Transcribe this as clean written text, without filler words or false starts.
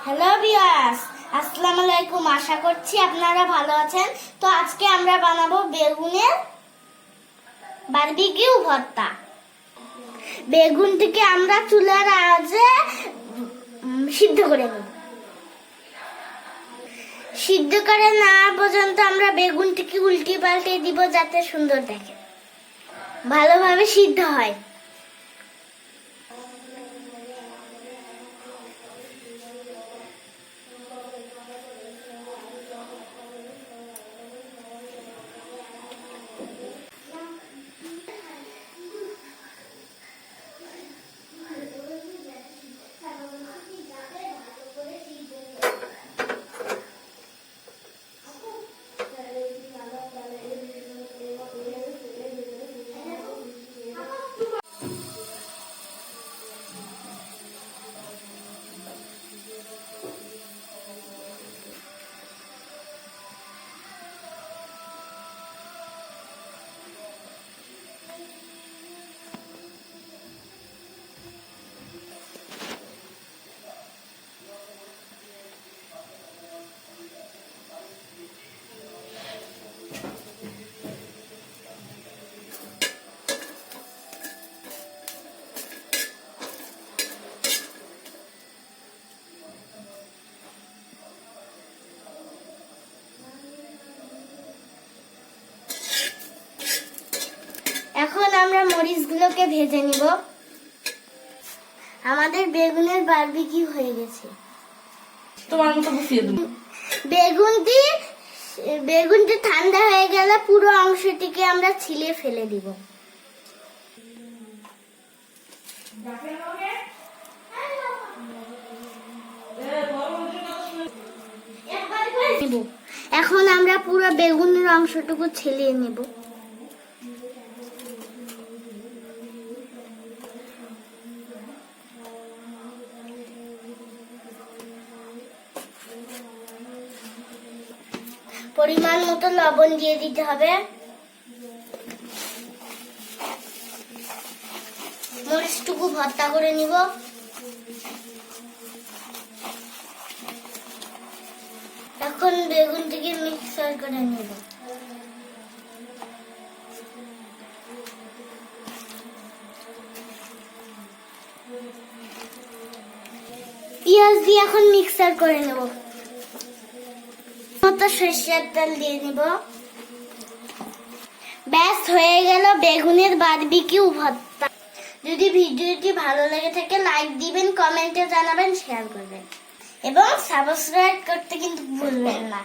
Hello viewers, আসসালামু আলাইকুম। আশা করছি আপনারা ভালো আছেন। তো আজকে আমরা বানাবো বেগুনের বারবিকিউ ভর্তা। বেগুনটিকে আমরা চুলার আঁচে সিদ্ধ করে নেব। সিদ্ধ করে না পর্যন্ত আমরা বেগুনটিকে উল্টে পাল্টে দিব যাতে সুন্দর দেখে, ভালোভাবে সিদ্ধ হয়। এখন আমরা মরিচগুলোকে ভেজে নিব। আমাদের বেগুনের বারবিকিউ হয়ে গেছে। তোমার মতো বসিয়ে দেব। বেগুনটি ঠান্ডা হয়ে গেলে পুরো অংশটিকে আমরা ছিলে ফেলে দিব। এখন আমরা পুরো বেগুনের অংশটুকু ছেলিয়ে নেব। পরিমাণ মতো লবণ দিয়ে দিতে হবে। মরিচটুকু ভর্তা করে নিব। এখন বেগুনটিকে মিক্সার করে নিব। পেঁয়াজ দিয়ে এখন মিক্সার করে নেব। সরিষার তেল দিয়ে নিব। ব্যাস হয়ে গেল বেগুনের বারবিকিউ ভর্তা। যদি ভিডিওটি ভালো লেগে থাকে লাইক দিবেন, কমেন্টে জানাবেন, শেয়ার করবেন এবং সাবস্ক্রাইব করতে কিন্তু ভুলবেন না।